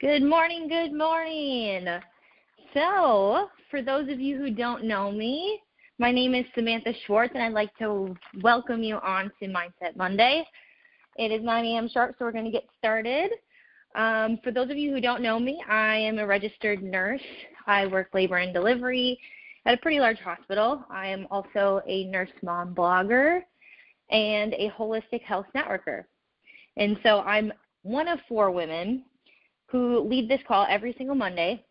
Good morning, good morning. So, for those of you who don't know me, my name is Samantha Schwartz, and I'd like to welcome you on to Mindset Monday. It is 9 a.m. sharp, so we're going to get started. For those of you who don't know me, I am a registered nurse. I work labor and delivery at a pretty large hospital. I am also a nurse mom blogger and a holistic health networker. And so I'm one of 4 women who lead this call every single Monday,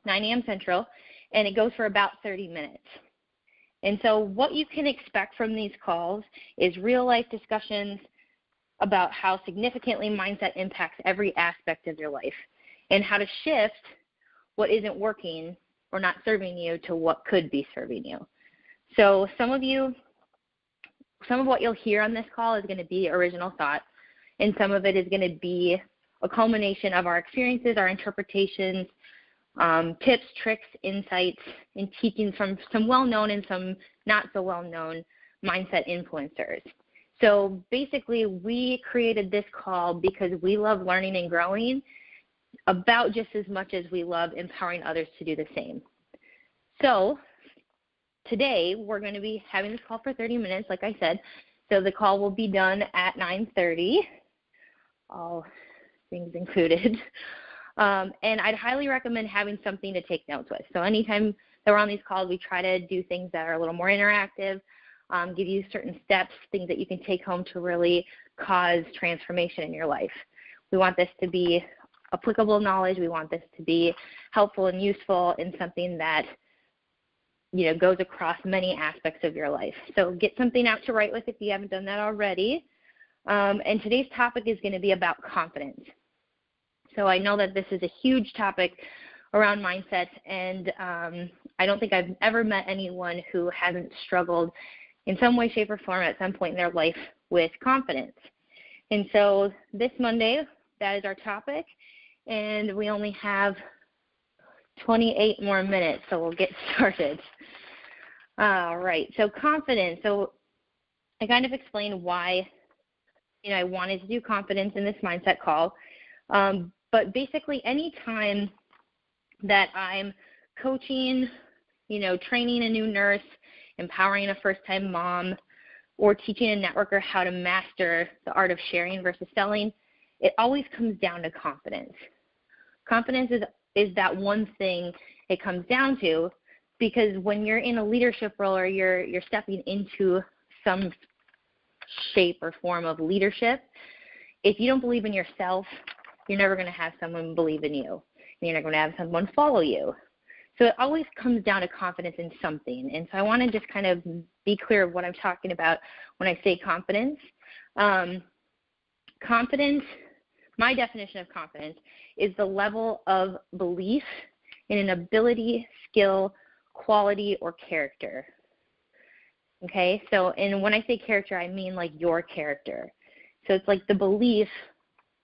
9 a.m. Central, and it goes for about 30 minutes. And so what you can expect from these calls is real-life discussions about how significantly mindset impacts every aspect of your life and how to shift what isn't working or not serving you to what could be serving you. So some of what you'll hear on this call is going to be original thought, and some of it is going to be a culmination of our experiences, our interpretations, tips, tricks, insights, and teachings from some well-known and some not so well-known mindset influencers. So basically, we created this call because we love learning and growing about just as much as we love empowering others to do the same. So today, we're going to be having this call for 30 minutes, like I said. So the call will be done at 9:30. All things included. And I'd highly recommend having something to take notes with. So anytime that we're on these calls, we try to do things that are a little more interactive, give you certain steps, things that you can take home to really cause transformation in your life. We want this to be applicable knowledge. We want this to be helpful and useful and something that goes across many aspects of your life. So get something out to write with if you haven't done that already. And today's topic is going to be about confidence. So I know that this is a huge topic around mindset, and I don't think I've ever met anyone who hasn't struggled in some way, shape, or form at some point in their life with confidence. And so this Monday, that is our topic, and we only have 28 more minutes, so we'll get started. All right, so confidence. So I kind of explained why I wanted to do confidence in this mindset call. But basically, any time that I'm coaching, training a new nurse, empowering a first-time mom, or teaching a networker how to master the art of sharing versus selling, it always comes down to confidence. Confidence is that one thing it comes down to, because when you're in a leadership role or you're stepping into some shape or form of leadership, if you don't believe in yourself, you're never going to have someone believe in you. You're not going to have someone follow you. So it always comes down to confidence in something. And so I want to just kind of be clear of what I'm talking about when I say confidence. Confidence, my definition of confidence, is the level of belief in an ability, skill, quality, or character. Okay, so and when I say character, I mean like your character. So it's like the belief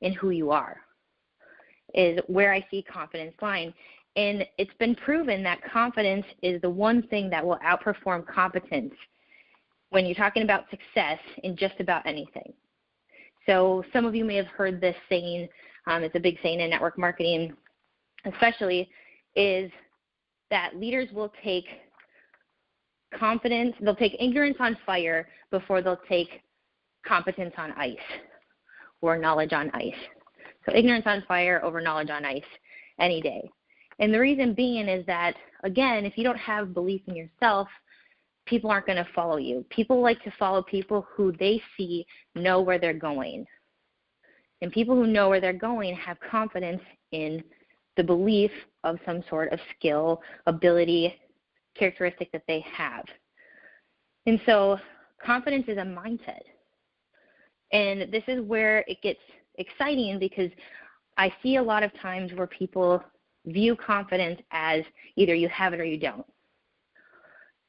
in who you are is where I see confidence lying. And it's been proven that confidence is the one thing that will outperform competence when you're talking about success in just about anything. So some of you may have heard this saying, it's a big saying in network marketing especially, is that leaders will take they'll take ignorance on fire before they'll take competence on ice or knowledge on ice. So ignorance on fire over knowledge on ice any day. And the reason being is that, again, if you don't have belief in yourself, people aren't going to follow you. People like to follow people who they see know where they're going. And people who know where they're going have confidence in the belief of some sort of skill, ability, characteristic that they have. And so confidence is a mindset. And this is where it gets exciting, because I see a lot of times where people view confidence as either you have it or you don't.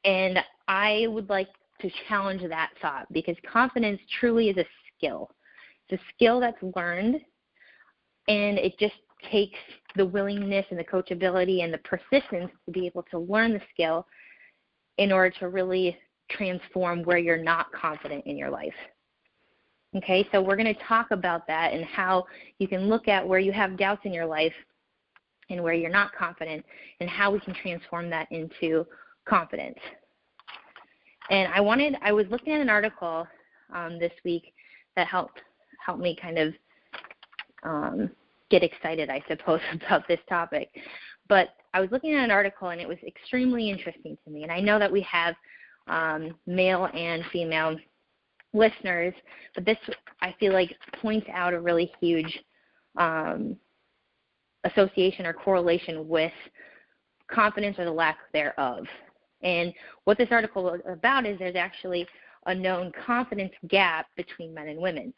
And I would like to challenge that thought, because confidence truly is a skill. It's a skill that's learned, and it just takes the willingness and the coachability and the persistence to be able to learn the skill in order to really transform where you're not confident in your life. Okay, so we're going to talk about that and how you can look at where you have doubts in your life and where you're not confident and how we can transform that into confidence. And I was looking at an article this week that helped me kind of get excited, I suppose, about this topic. But I was looking at an article, and it was extremely interesting to me. And I know that we have male and female listeners, but this, I feel like, points out a really huge association or correlation with confidence or the lack thereof. And what this article is about is there's actually a known confidence gap between men and women.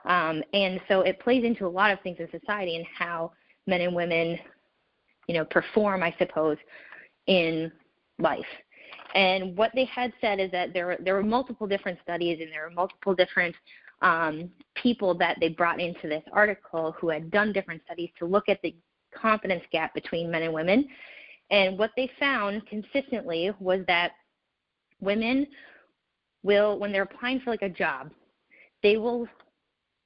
And so it plays into a lot of things in society and how men and women, perform, I suppose, in life. And what they had said is that there were multiple different studies and there were multiple different people that they brought into this article who had done different studies to look at the confidence gap between men and women. And what they found consistently was that women will, when they're applying for like a job, they will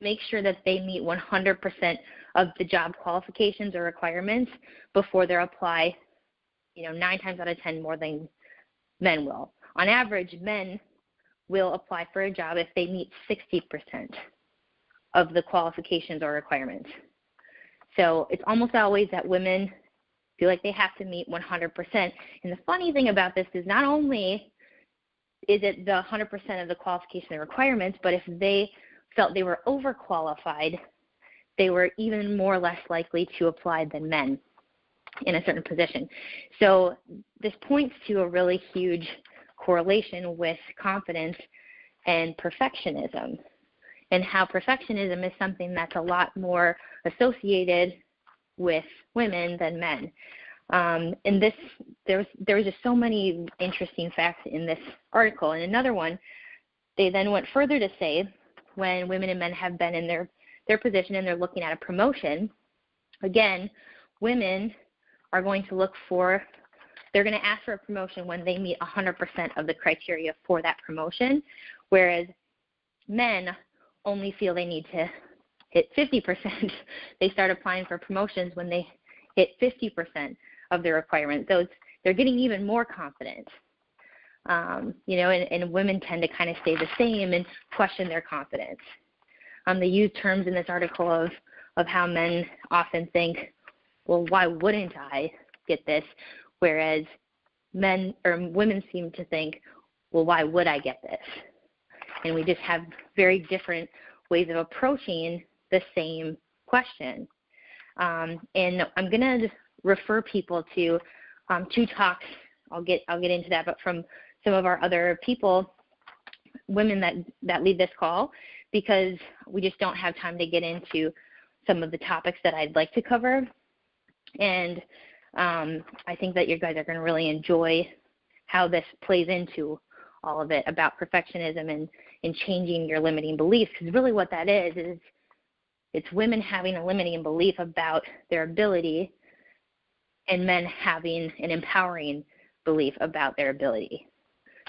make sure that they meet 100% of the job qualifications or requirements before they apply, 9 times out of 10 more than men will. On average, men will apply for a job if they meet 60% of the qualifications or requirements. So it's almost always that women feel like they have to meet 100%. And the funny thing about this is not only is it the 100% of the qualification and requirements, but if they felt they were overqualified, they were even more or less likely to apply than men in a certain position. So this points to a really huge correlation with confidence and perfectionism, and how perfectionism is something that's a lot more associated with women than men. And there was just so many interesting facts in this article. And another one, they then went further to say when women and men have been in their position and they're looking at a promotion, again, women are going to they're going to ask for a promotion when they meet 100% of the criteria for that promotion, whereas men only feel they need to hit 50%. They start applying for promotions when they hit 50% of the requirements. So they're getting even more confident. And women tend to kind of stay the same and question their confidence. They use terms in this article of how men often think, well, why wouldn't I get this? Whereas women seem to think, well, why would I get this? And we just have very different ways of approaching the same question. And I'm going to refer people to 2 talks. I'll get into that, but from some of our other people, women that lead this call, because we just don't have time to get into some of the topics that I'd like to cover. And I think that you guys are going to really enjoy how this plays into all of it about perfectionism and changing your limiting beliefs. Because really what that is it's women having a limiting belief about their ability and men having an empowering belief about their ability.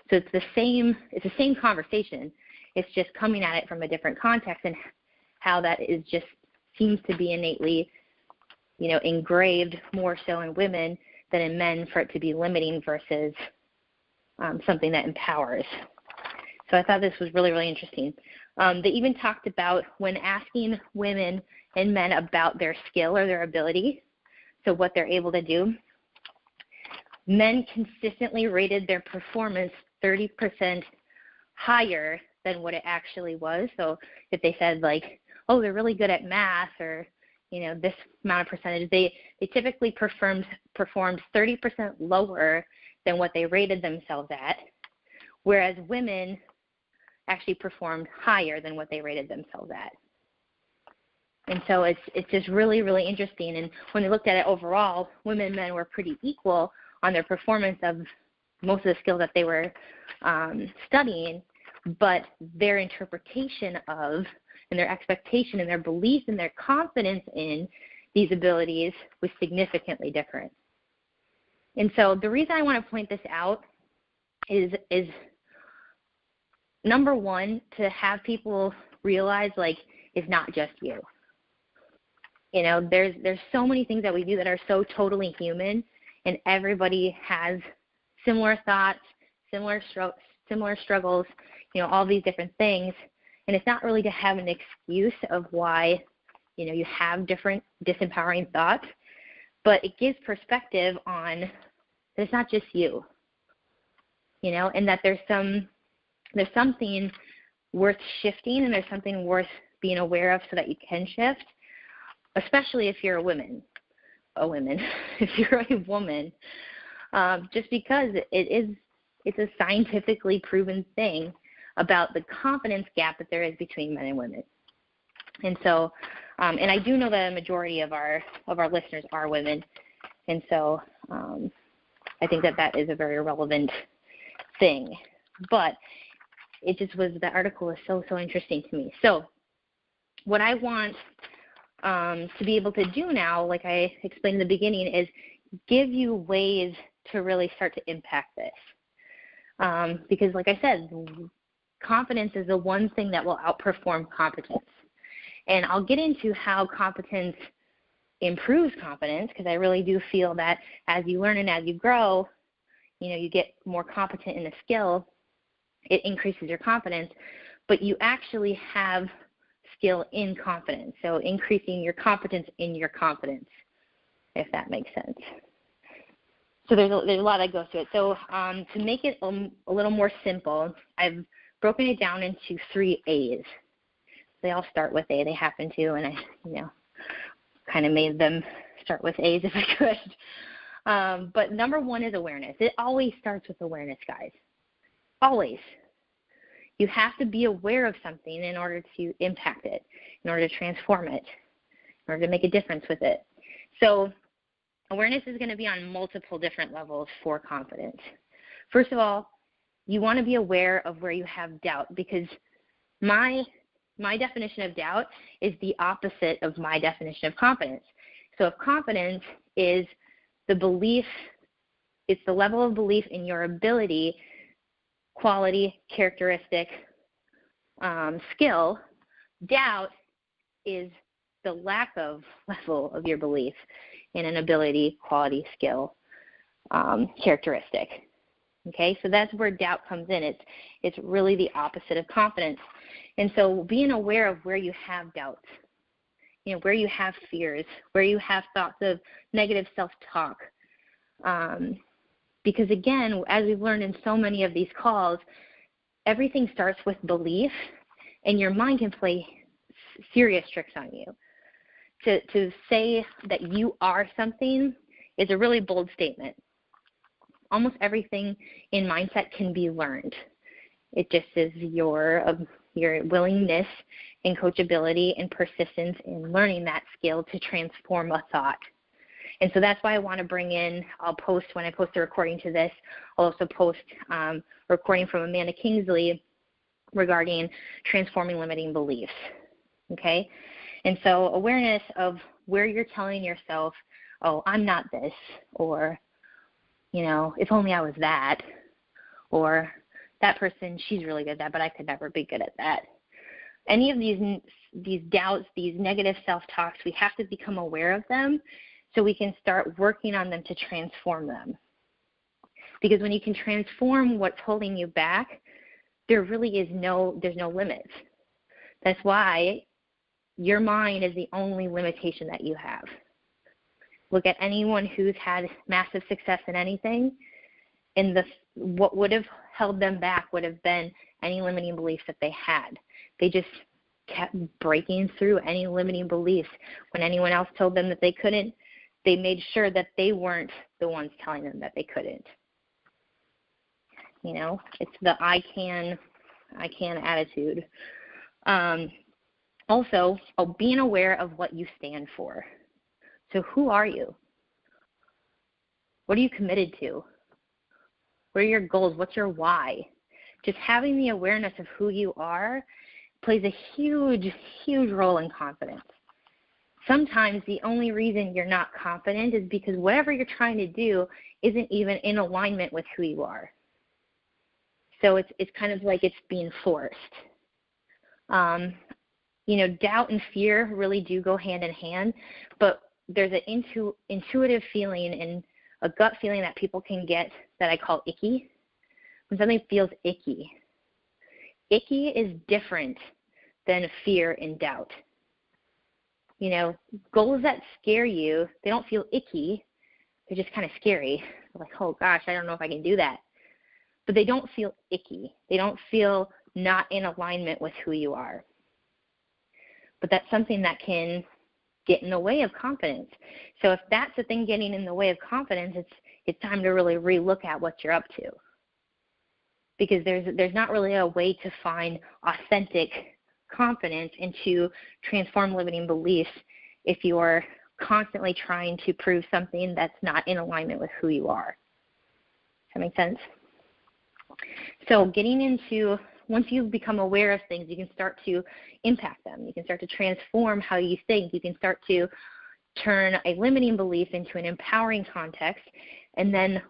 So it's the same conversation. It's just coming at it from a different context, and how that is just seems to be innately, engraved more so in women than in men for it to be limiting versus something that empowers. So I thought this was really, really interesting. They even talked about when asking women and men about their skill or their ability, so what they're able to do, men consistently rated their performance 30% higher than what it actually was. So if they said like, oh, they're really good at math, or this amount of percentage, they typically performed 30% lower than what they rated themselves at, whereas women actually performed higher than what they rated themselves at. And so it's just really, really interesting. And when they looked at it overall, women and men were pretty equal on their performance of most of the skills that they were studying, but their interpretation of and their expectation and their belief and their confidence in these abilities was significantly different. And so the reason I want to point this out is number one, to have people realize, like, it's not just you. You know, there's so many things that we do that are so totally human, and everybody has similar thoughts, similar struggles, you know, all these different things. And it's not really to have an excuse of why, you know, you have different disempowering thoughts, but it gives perspective on that it's not just you, you know, and that there's something worth shifting, and there's something worth being aware of so that you can shift, especially if you're a woman, if you're a woman, just because it's a scientifically proven thing about the confidence gap that there is between men and women. And so, and I do know that a majority of our listeners are women, and so I think that is a very relevant thing. But it just was, the article is so interesting to me. So what I want to be able to do now, like I explained in the beginning, is give you ways to really start to impact this. Because like I said, confidence is the one thing that will outperform competence. And I'll get into how competence improves confidence, because I really do feel that as you learn and as you grow, you know, you get more competent in a skill, it increases your confidence, but you actually have skill in confidence, so increasing your competence in your confidence, if that makes sense. So there's a lot that goes to it. So to make it a little more simple, I've broken it down into 3 A's. They all start with A. They happen to, and I, you know, kind of made them start with A's if I could. But number 1 is awareness. It always starts with awareness, guys. Always. You have to be aware of something in order to impact it, in order to transform it, in order to make a difference with it. So awareness is going to be on multiple different levels for confidence. First of all, you want to be aware of where you have doubt, because my definition of doubt is the opposite of my definition of confidence. So if confidence is the belief, it's the level of belief in your ability, quality, characteristic, skill, doubt is the lack of level of your belief in an ability, quality, skill, characteristic. Okay, so that's where doubt comes in. It's really the opposite of confidence. And so being aware of where you have doubts, you know, where you have fears, where you have thoughts of negative self-talk. Because again, as we've learned in so many of these calls, everything starts with belief, and your mind can play serious tricks on you. To say that you are something is a really bold statement. Almost everything in mindset can be learned. It just is your willingness and coachability and persistence in learning that skill to transform a thought. And so that's why I want to bring in, I'll post, when I post the recording to this, I'll also post a recording from Amanda Kingsley regarding transforming limiting beliefs. Okay? And so awareness of where you're telling yourself, oh, I'm not this, or, you know, if only I was that, or that person, she's really good at that, but I could never be good at that. Any of these doubts, these negative self-talks, we have to become aware of them so we can start working on them to transform them. Because when you can transform what's holding you back, there really is there's no limits. That's why your mind is the only limitation that you have. Look at anyone who's had massive success in anything, and what would have held them back would have been any limiting beliefs that they had. They just kept breaking through any limiting beliefs. When anyone else told them that they couldn't, they made sure that they weren't the ones telling them that they couldn't. You know, it's the I can attitude. Also, being aware of what you stand for. So who are you? What are you committed to? What are your goals? What's your why? Just having the awareness of who you are plays a huge, huge role in confidence. Sometimes the only reason you're not confident is because whatever you're trying to do isn't even in alignment with who you are. So it's kind of like it's being forced. Doubt and fear really do go hand in hand, but there's an intuitive feeling and a gut feeling that people can get that I call icky. When something feels icky. Icky is different than fear and doubt. Goals that scare you, they don't feel icky. They're just kind of scary. They're like, oh gosh, I don't know if I can do that. But they don't feel icky. They don't feel not in alignment with who you are. But that's something that can get in the way of confidence. So if that's the thing getting in the way of confidence, it's time to really relook at what you're up to. Because there's not really a way to find authentic confidence and to transform limiting beliefs if you're constantly trying to prove something that's not in alignment with who you are. Does that make sense? So getting into, once you become aware of things, you can start to impact them. You can start to transform how you think. You can start to turn a limiting belief into an empowering context. And then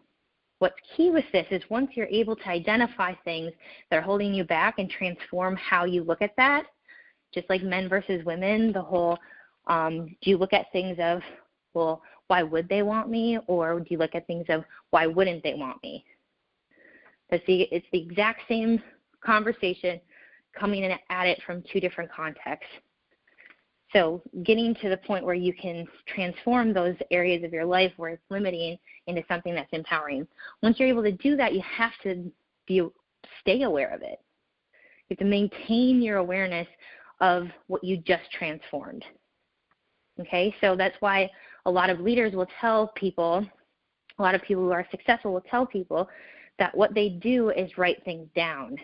what's key with this is once you're able to identify things that are holding you back and transform how you look at that, just like men versus women, the whole, do you look at things of, well, why would they want me? Or do you look at things of, why wouldn't they want me? It's the exact same conversation coming in at it from two different contexts. So getting to the point where you can transform those areas of your life where it's limiting into something that's empowering. Once you're able to do that, you have to stay aware of it. You have to maintain your awareness of what you just transformed. Okay, so that's why a lot of leaders will tell people, a lot of people who are successful will tell people that what they do is write things down.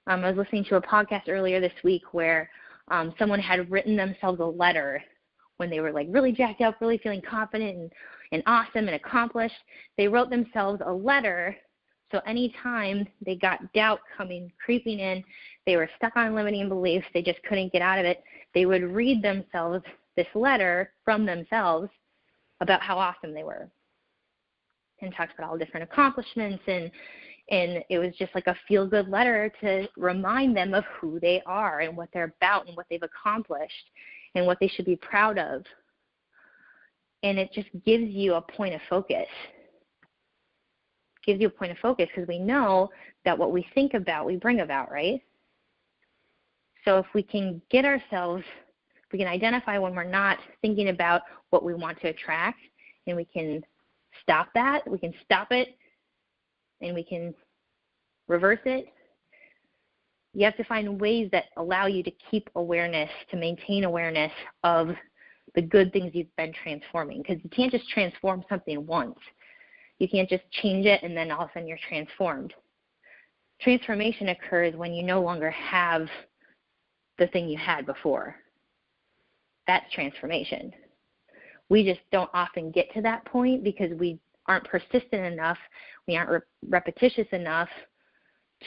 I was listening to a podcast earlier this week where someone had written themselves a letter when they were like really jacked up, really feeling confident and awesome and accomplished. They wrote themselves a letter, so anytime they got doubt creeping in, they were stuck on limiting beliefs, they just couldn't get out of it, they would read themselves this letter from themselves about how awesome they were. And talks about all different accomplishments, and it was just like a feel-good letter to remind them of who they are and what they're about and what they've accomplished and what they should be proud of. And it just gives you a point of focus. It gives you a point of focus because we know that what we think about, we bring about, right? So if we can get ourselves, we can identify when we're not thinking about what we want to attract, and we can stop that, we can stop it, and we can reverse it. You have to find ways that allow you to keep awareness, to maintain awareness of the good things you've been transforming, because you can't just transform something once. You can't just change it and then all of a sudden you're transformed. Transformation occurs when you no longer have the thing you had before. That's transformation. We just don't often get to that point because we aren't persistent enough, we aren't repetitious enough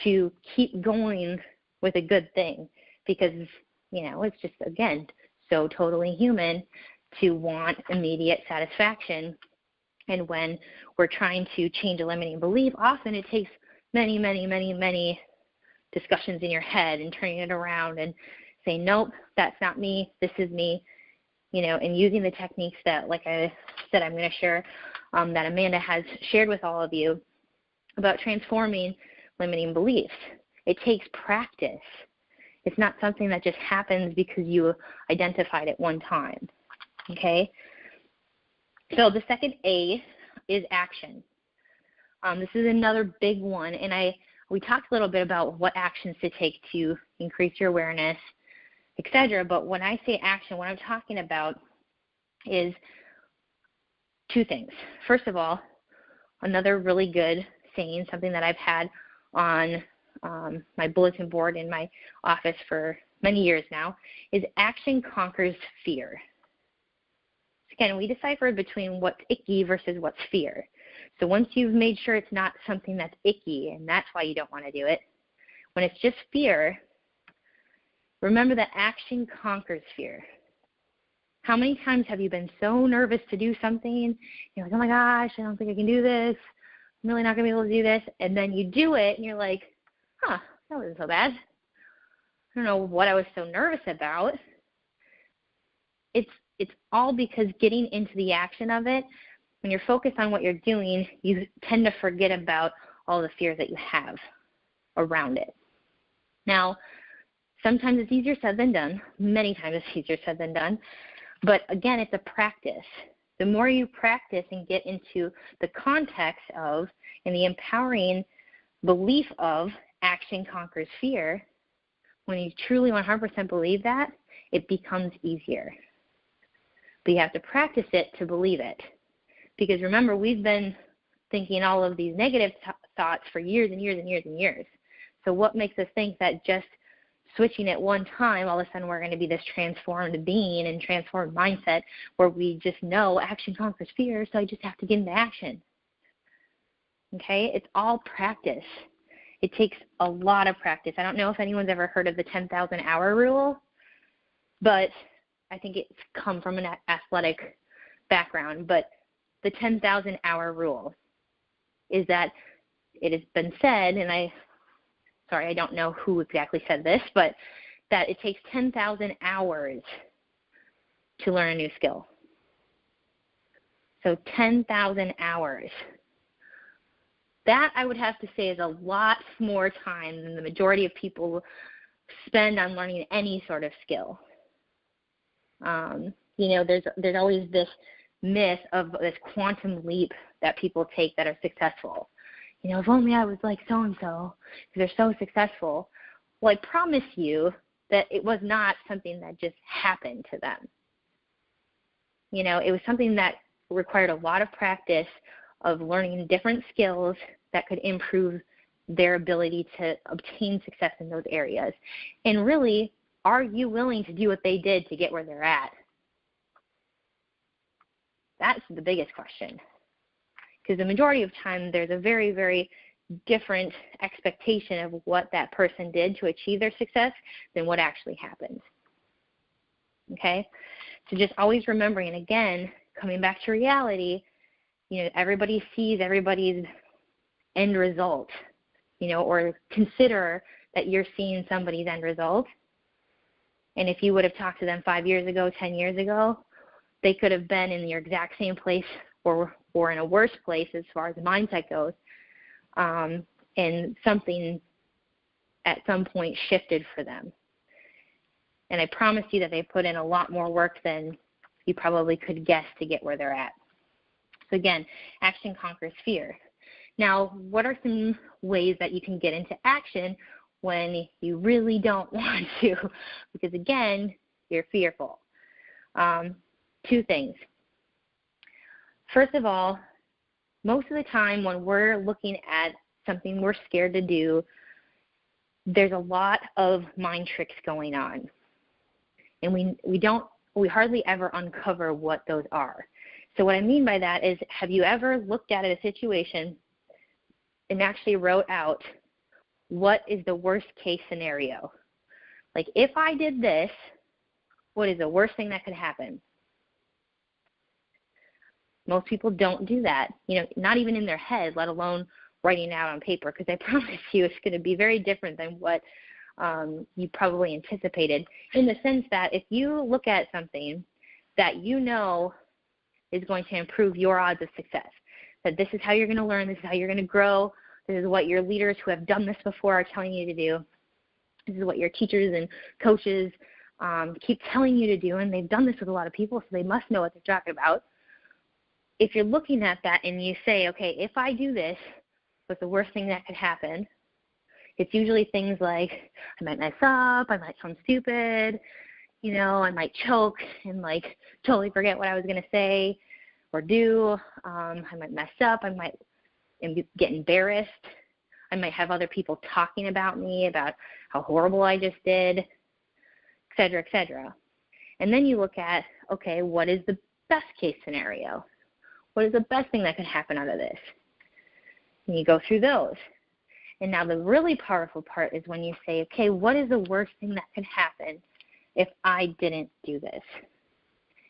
to keep going with a good thing because, it's just, again, so totally human to want immediate satisfaction. And when we're trying to change a limiting belief, often it takes many, many, many, many discussions in your head and turning it around and saying, nope, that's not me, this is me. And using the techniques that, like I said, I'm going to share, that Amanda has shared with all of you about transforming limiting beliefs. It takes practice. It's not something that just happens because you identified it one time, okay? So the second A is action. This is another big one, and we talked a little bit about what actions to take to increase your awareness, etc. But when I say action, what I'm talking about is two things. First of all, another really good saying, something that I've had on my bulletin board in my office for many years now, is action conquers fear. Again, we deciphered between what's icky versus what's fear. So once you've made sure it's not something that's icky and that's why you don't want to do it, when it's just fear, remember that action conquers fear. How many times have you been so nervous to do something? You're like, oh my gosh, I don't think I can do this. I'm really not going to be able to do this. And then you do it, and you're like, that wasn't so bad. I don't know what I was so nervous about. It's all because getting into the action of it, when you're focused on what you're doing, you tend to forget about all the fears that you have around it. Now, sometimes it's easier said than done. Many times it's easier said than done. But again, it's a practice. The more you practice and get into the context of and the empowering belief of action conquers fear, when you truly 100% believe that, it becomes easier. But you have to practice it to believe it. Because remember, we've been thinking all of these negative thoughts for years and years and years and years. So what makes us think that just switching at one time, all of a sudden we're going to be this transformed being and transformed mindset where we just know action conquers fear, so I just have to get into action. Okay? It's all practice. It takes a lot of practice. I don't know if anyone's ever heard of the 10,000 hour rule, but I think it's come from an athletic background. But the 10,000 hour rule is that it has been said, and I don't know who exactly said this, but that it takes 10,000 hours to learn a new skill. So 10,000 hours. That, I would have to say, is a lot more time than the majority of people spend on learning any sort of skill. There's always this myth of this quantum leap that people take that are successful. If only I was like so-and-so, because they're so successful. Well, I promise you that it was not something that just happened to them. It was something that required a lot of practice of learning different skills that could improve their ability to obtain success in those areas. And really, are you willing to do what they did to get where they're at? That's the biggest question. Because the majority of time, there's a very, very different expectation of what that person did to achieve their success than what actually happened. Okay? So just always remembering, and again, coming back to reality, everybody sees everybody's end result, or consider that you're seeing somebody's end result. And if you would have talked to them 5 years ago, 10 years ago, they could have been in your exact same place or in a worse place as far as the mindset goes. And something at some point shifted for them. And I promise you that they put in a lot more work than you probably could guess to get where they're at. So again, action conquers fear. Now, what are some ways that you can get into action when you really don't want to? Because again, you're fearful. 2 things. First of all, most of the time when we're looking at something we're scared to do, there's a lot of mind tricks going on. And we hardly ever uncover what those are. So what I mean by that is, have you ever looked at a situation and actually wrote out what is the worst case scenario? Like, if I did this, what is the worst thing that could happen? Most people don't do that, not even in their head, let alone writing it out on paper, because I promise you it's going to be very different than what you probably anticipated, in the sense that if you look at something that is going to improve your odds of success, that this is how you're going to learn, this is how you're going to grow, this is what your leaders who have done this before are telling you to do, this is what your teachers and coaches keep telling you to do, and they've done this with a lot of people, so they must know what they're talking about. If you're looking at that and you say, okay, if I do this, what's the worst thing that could happen? It's usually things like I might mess up, I might sound stupid, I might choke and totally forget what I was going to say or do. I might mess up, I might get embarrassed. I might have other people talking about me, about how horrible I just did, et cetera, et cetera. And then you look at, okay, what is the best case scenario? What is the best thing that could happen out of this? And you go through those. And now the really powerful part is when you say, okay, what is the worst thing that could happen if I didn't do this?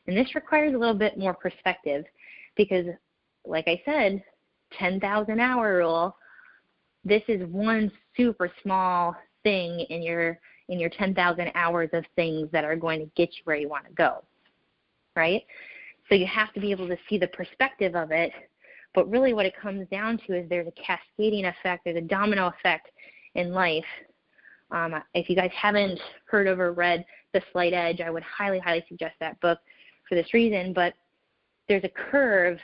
And this requires a little bit more perspective because, like I said, 10,000 hour rule. This is one super small thing in your 10,000 hours of things that are going to get you where you want to go, right? So you have to be able to see the perspective of it, but really what it comes down to is there's a cascading effect, there's a domino effect in life. If you guys haven't heard of or read The Slight Edge, I would highly, highly suggest that book for this reason, but there's a curve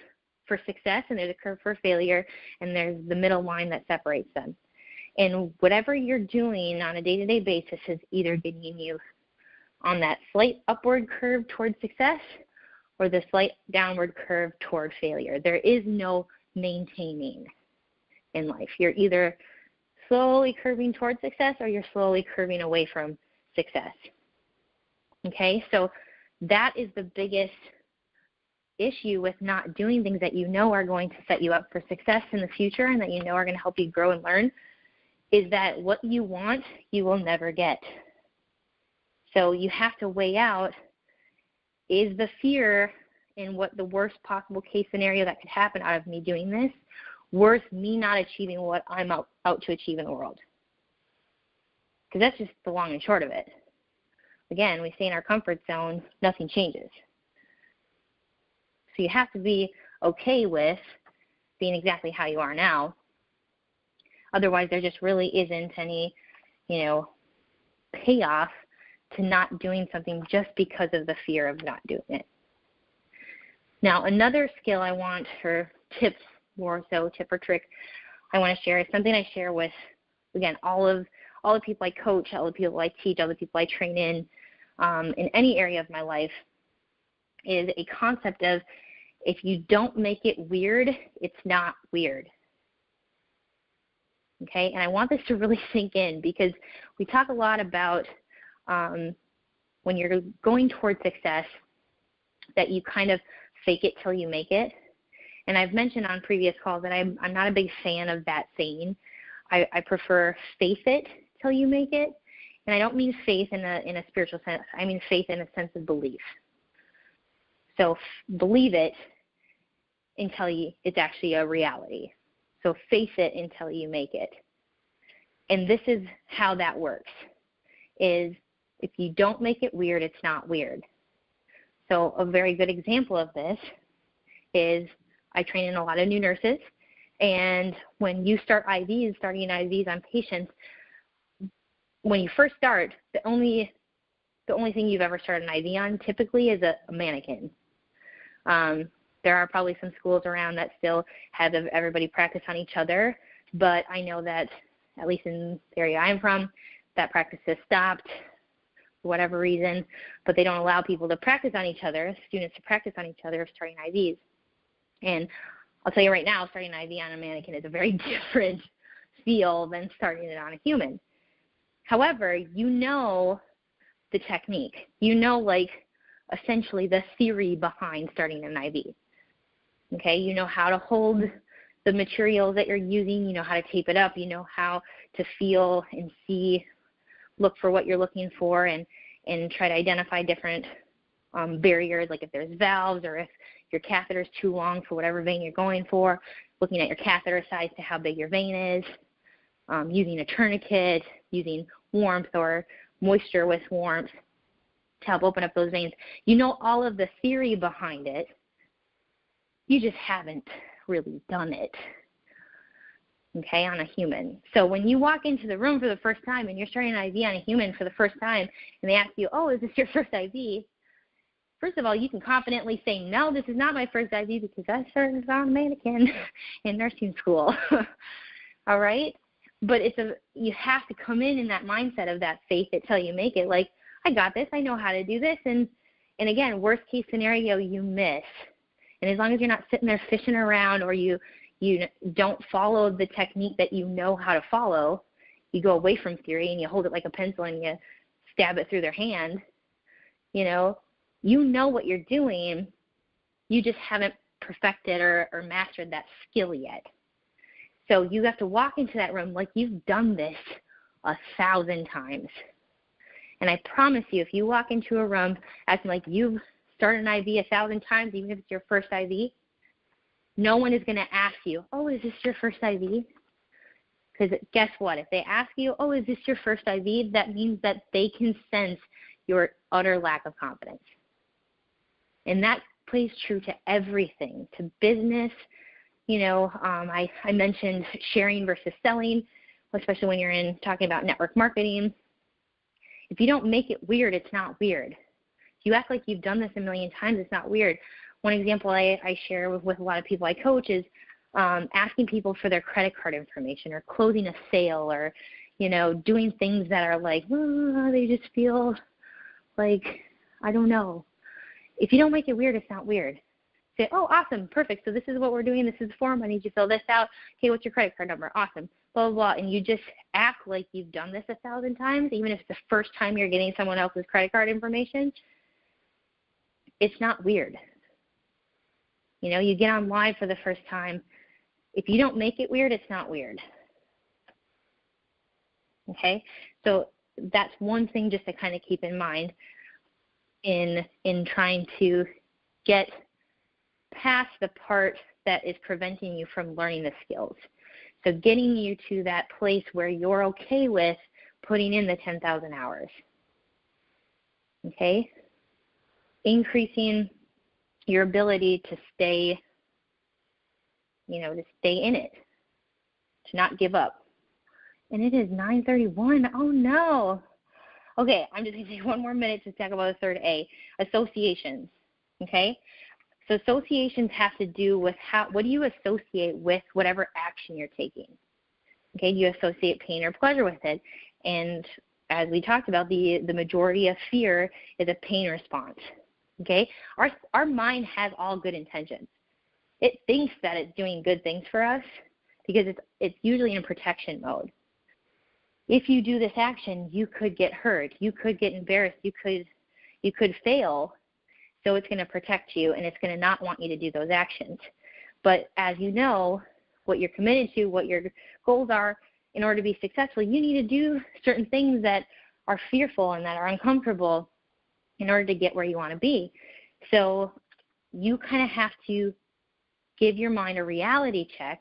for success and there's a curve for failure, and there's the middle line that separates them. And whatever you're doing on a day-to-day basis is either getting you on that slight upward curve toward success or the slight downward curve toward failure. There is no maintaining in life. You're either slowly curving toward success or you're slowly curving away from success. Okay, so that is the biggest issue with not doing things that you know are going to set you up for success in the future and that you know are going to help you grow and learn, is that what you want, you will never get. So you have to weigh out, is the fear in what the worst possible case scenario that could happen out of me doing this worth me not achieving what I'm out to achieve in the world? Because that's just the long and short of it. Again, we stay in our comfort zone, nothing changes. So you have to be okay with being exactly how you are now. Otherwise, there just really isn't any, payoff to not doing something just because of the fear of not doing it. Now, another skill I want, or tips more so, tip or trick I want to share is something I share with, again, all the people I coach, all the people I teach, all the people I train in any area of my life, is a concept of if you don't make it weird, it's not weird. Okay, and I want this to really sink in because we talk a lot about when you're going towards success that you kind of fake it till you make it. And I've mentioned on previous calls that I'm not a big fan of that saying. I prefer faith it till you make it. And I don't mean faith in a spiritual sense. I mean faith in a sense of belief. So believe it until it's actually a reality. So face it until you make it. And this is how that works, is if you don't make it weird, it's not weird. So a very good example of this is I train in a lot of new nurses, and when you start starting IVs on patients, when you first start, the only thing you've ever started an IV on typically is a mannequin. There are probably some schools around that still have everybody practice on each other, but I know that, at least in the area I'm from, that practice has stopped for whatever reason, but they don't allow people to practice on each other, students to practice on each other starting IVs. And I'll tell you right now, starting an IV on a mannequin is a very different feel than starting it on a human. However, you know the technique. You know, essentially the theory behind starting an IV. Okay, you know how to hold the materials that you're using, you know how to tape it up, you know how to feel and see, look for what you're looking for, and try to identify different barriers, like if there's valves or if your catheter is too long for whatever vein you're going for, looking at your catheter size to how big your vein is, using a tourniquet, using warmth or moisture with warmth to help open up those veins. You know all of the theory behind it. You just haven't really done it, okay, on a human. So when you walk into the room for the first time and you're starting an IV on a human for the first time and they ask you, oh, is this your first IV? First of all, you can confidently say, no, this is not my first IV because I started on a mannequin in nursing school, all right? But you have to come in that mindset of that faith it till you make it, like, I got this, I know how to do this, and again, worst case scenario, you miss. And as long as you're not sitting there fishing around or you don't follow the technique that you know how to follow, you go away from theory and you hold it like a pencil and you stab it through their hand, you know what you're doing, you just haven't perfected or mastered that skill yet. So you have to walk into that room like you've done this 1,000 times. And I promise you, if you walk into a room acting like you've started an IV 1,000 times, even if it's your first IV, No one is going to ask you, oh, is this your first IV? Because guess what? If they ask you, oh, is this your first IV, that means that they can sense your utter lack of confidence. And that plays true to everything, to business. I mentioned sharing versus selling, especially when you're talking about network marketing. If you don't make it weird, it's not weird. If you act like you've done this a million times, it's not weird. One example I share with a lot of people I coach is asking people for their credit card information or closing a sale or, doing things that are like, they just feel like, I don't know. If you don't make it weird, it's not weird. Say, oh, awesome, perfect. So this is what we're doing. This is the form. I need you to fill this out. Okay, what's your credit card number? Awesome, blah, blah, blah. And you just act like you've done this 1,000 times, even if it's the first time you're getting someone else's credit card information. It's not weird. You get on live for the first time. If you don't make it weird, it's not weird. Okay? So that's one thing just to kind of keep in mind in trying to get past the part that is preventing you from learning the skills. So getting you to that place where you're okay with putting in the 10,000 hours. Okay? Increasing your ability to stay, to stay in it, to not give up. And it is 9:31. Oh, no. Okay, I'm just going to take one more minute to talk about the third A, associations. Okay? So associations have to do with what do you associate with whatever action you're taking? Okay, do you associate pain or pleasure with it? And as we talked about, the majority of fear is a pain response. Okay, our mind has all good intentions. It thinks that it's doing good things for us because it's usually in protection mode. If you do this action, you could get hurt, you could get embarrassed, you could fail. So it's going to protect you, and it's going to not want you to do those actions. But as you know, what you're committed to, what your goals are, in order to be successful, you need to do certain things that are fearful and that are uncomfortable in order to get where you want to be. So you kind of have to give your mind a reality check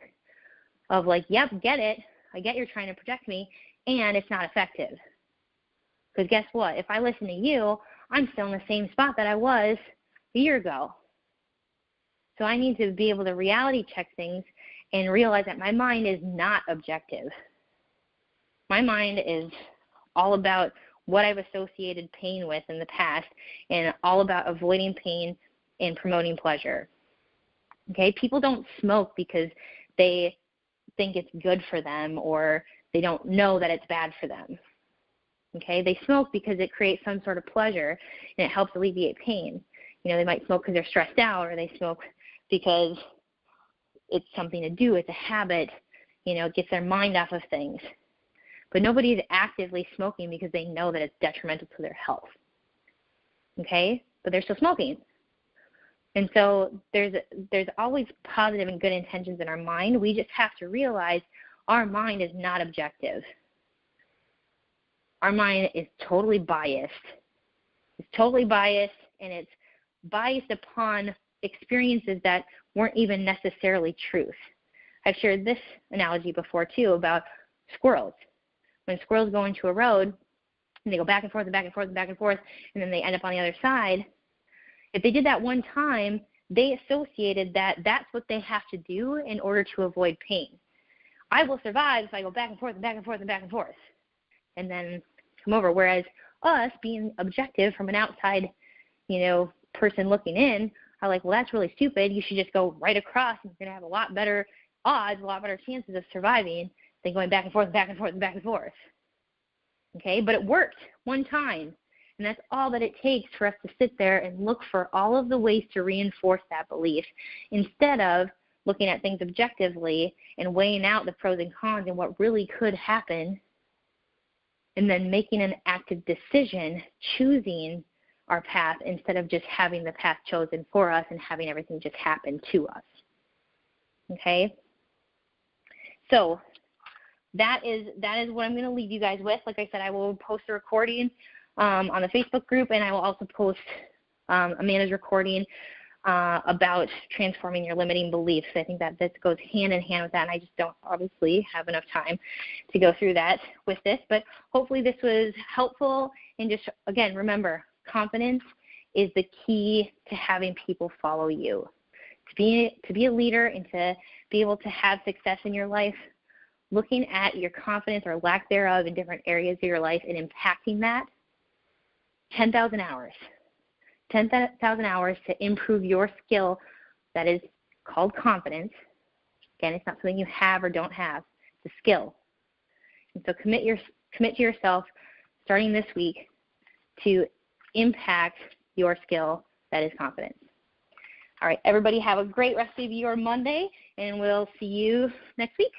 of like, yep, get it. I get you're trying to protect me, and it's not effective. Because guess what? If I listen to you, I'm still in the same spot that I was a year ago. So I need to be able to reality check things and realize that my mind is not objective. My mind is all about what I've associated pain with in the past and all about avoiding pain and promoting pleasure. Okay, people don't smoke because they think it's good for them or they don't know that it's bad for them. Okay, they smoke because it creates some sort of pleasure and it helps alleviate pain. They might smoke because they're stressed out, or they smoke because it's something to do, it's a habit, it gets their mind off of things. But nobody's actively smoking because they know that it's detrimental to their health. Okay, but they're still smoking. And so there's always positive and good intentions in our mind. We just have to realize our mind is not objective. Our mind is totally biased. It's totally biased, and it's biased upon experiences that weren't even necessarily truth. I've shared this analogy before, too, about squirrels. When squirrels go into a road, and they go back and forth and back and forth and back and forth, and then they end up on the other side, if they did that one time, they associated that that's what they have to do in order to avoid pain. I will survive if I go back and forth and back and forth and back and forth, and then come over. Whereas us, being objective from an outside, person looking in, are like, well, that's really stupid. You should just go right across, and you're going to have a lot better odds, a lot better chances of surviving than going back and forth and back and forth and back and forth. Okay, but it worked one time. And that's all that it takes for us to sit there and look for all of the ways to reinforce that belief instead of looking at things objectively and weighing out the pros and cons and what really could happen, and then making an active decision, choosing our path instead of just having the path chosen for us and having everything just happen to us. Okay? So that is what I'm going to leave you guys with. Like I said, I will post a recording on the Facebook group, and I will also post Amanda's recording about transforming your limiting beliefs. I think that this goes hand in hand with that, and I just don't obviously have enough time to go through that with this. But hopefully this was helpful. And just, again, remember, confidence is the key to having people follow you. To be a leader and to be able to have success in your life, looking at your confidence or lack thereof in different areas of your life and impacting that, 10,000 hours. 10,000 hours to improve your skill that is called confidence. Again, it's not something you have or don't have. It's a skill. And so commit to yourself starting this week to impact your skill that is confidence. All right, everybody have a great rest of your Monday, and we'll see you next week.